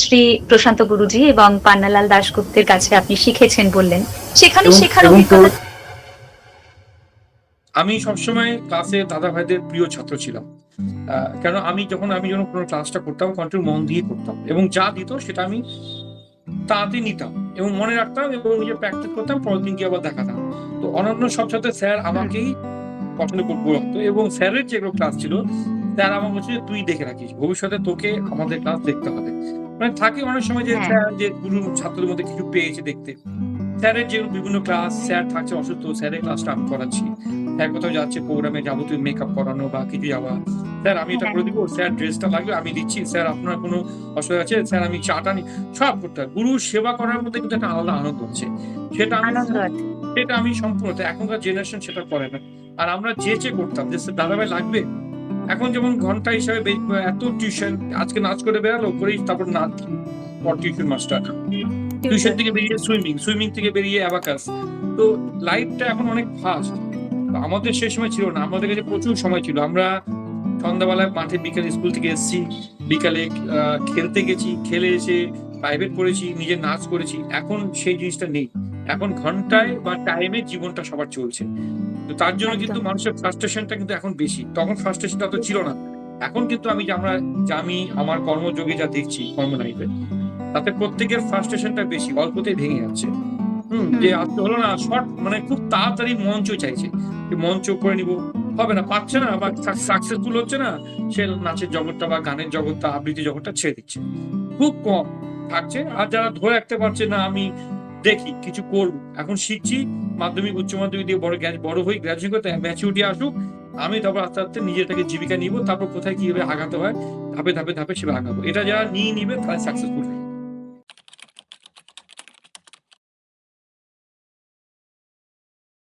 শ্রী প্রশান্ত গুরুজি এবং পান্নালাল দাশগুপ্তের কাছে আপনি শিখেছেন বললেন। সেখানে এবং শেখার এবং তোর অভিজ্ঞতা আমি সবসময় ক্লাসে দাদা ভাইদের প্রিয় ছাত্র ছিলাম। কেন আমি যখন কোনো ক্লাসটা করতাম কন্টিনিউ মন দিয়ে করতাম এবং যা দিত সেটা আমি তাড়াতাড়ি নিতাম এবং মনে রাখতাম এবং নিজে প্র্যাকটিস করতাম, পরের দিন গিয়ে আবার দেখাতাম। তো অন্যান্য সব ছাত্র স্যার হুম, আমাকেই পছন্দ করতো এবং স্যারের যেগুলো ক্লাস ছিল স্যার আমাকে বলছে যে, তুই দেখে রাখিস ভবিষ্যতে তোকে আমাদের ক্লাস দেখতে হবে। মানে থাকে অনেক সময় যে হ্যাঁ, স্যার যে গুরু ছাত্রদের মধ্যে কিছু পেয়েছে দেখতে। স্যারের যে বিভিন্ন ক্লাস, স্যার থাকছে অসুস্থ, স্যারের ক্লাসটা আমি করাচ্ছি। স্যার কোথাও যাচ্ছে প্রোগ্রামে যাবতীয় মেকআপ করানো বা কিছু যাওয়া। স্যার আমি এটা হ্যাঁ, করে দিব, স্যার ড্রেসটা লাগবে আমি দিচ্ছি, স্যার আপনার কোনো অসুবিধা আছে, স্যার আমি চাটা সব করতে হয়। গুরুর সেবা করার মধ্যে কিন্তু একটা আলাদা আনন্দ আছে। সেটা আমি আনন্দ আছে। সেটা আমি সম্পূর্ণ এখনকার জেনারেশন সেটা করে না। আর আমরা চেয়ে করতাম যে দাদাভাই লাগবে। এখন যেমন ঘন্টা হিসাবে এত টিউশন, আজকে নাচ করে বেরালো, করেই তারপর নাচ, পর টিউশন মাস্টার। Tuition tutor. থেকে বেরিয়ে সুইমিং থেকে বেরিয়ে অ্যাবাকাস। তো লাইফটা এখন অনেক ফাস্ট। আমাদের সেই সময় ছিল না। আমাদের কাছে প্রচুর সময় ছিল। আমরা সন্ধ্যাবেলায় মাঠে বিকেলে স্কুল থেকে এসেছি, বিকালে খেলতে গেছি, খেলে এসে প্রাইভেট পড়েছি, নিজে নাচ করেছি। এখন সেই জিনিসটা নেই। এখন হুম, ঘন্টায় বা টাইমে জীবনটা সবার চলছে। তো তার জন্য কিন্তু একদম। মানুষের ফ্রাস্ট্রেশনটা কিন্তু এখন বেশি। তখন ফ্রাস্ট্রেশনটা অত ছিল না। এখন কিন্তু আমি আমার কর্মযোগে যা দেখছি কর্ম লাইফে, তাতে প্রত্যেকের ফ্রাস্ট্রেশনটা বেশি, অল্পতেই ভেঙে যাচ্ছে। যে হুম, আজকে হলো না, শর্ট মানে খুব তাড়াতাড়ি মঞ্চ চাইছে। যে মঞ্চ করে নিব, হবে না, পাচ্ছে না বা সাকসেসফুল হচ্ছে না, সে নাচের জগৎটা বা গানের জগৎটা, আবৃত্তি জগৎটা ছেড়ে দিচ্ছে। খুব কম থাকছে। আর যারা ধরে রাখতে পারছে না আমি দেখি কিছু করব। এখন শিখছি, মাধ্যমিক, উচ্চ মাধ্যমিক দিয়ে বড় হই, গ্র্যাজুয়েশন করতে ম্যাচুরিটি আসুক। আমি তারপর আস্তে, আস্তে নিজেটাকে জীবিকা নিব। তারপর কোথায় কিভাবে আগাতে হয় ধাপে, ধাপে সেভাবে আগাবো। এটা যারা নিয়ে নিবে তারা সাকসেসফুল হবে।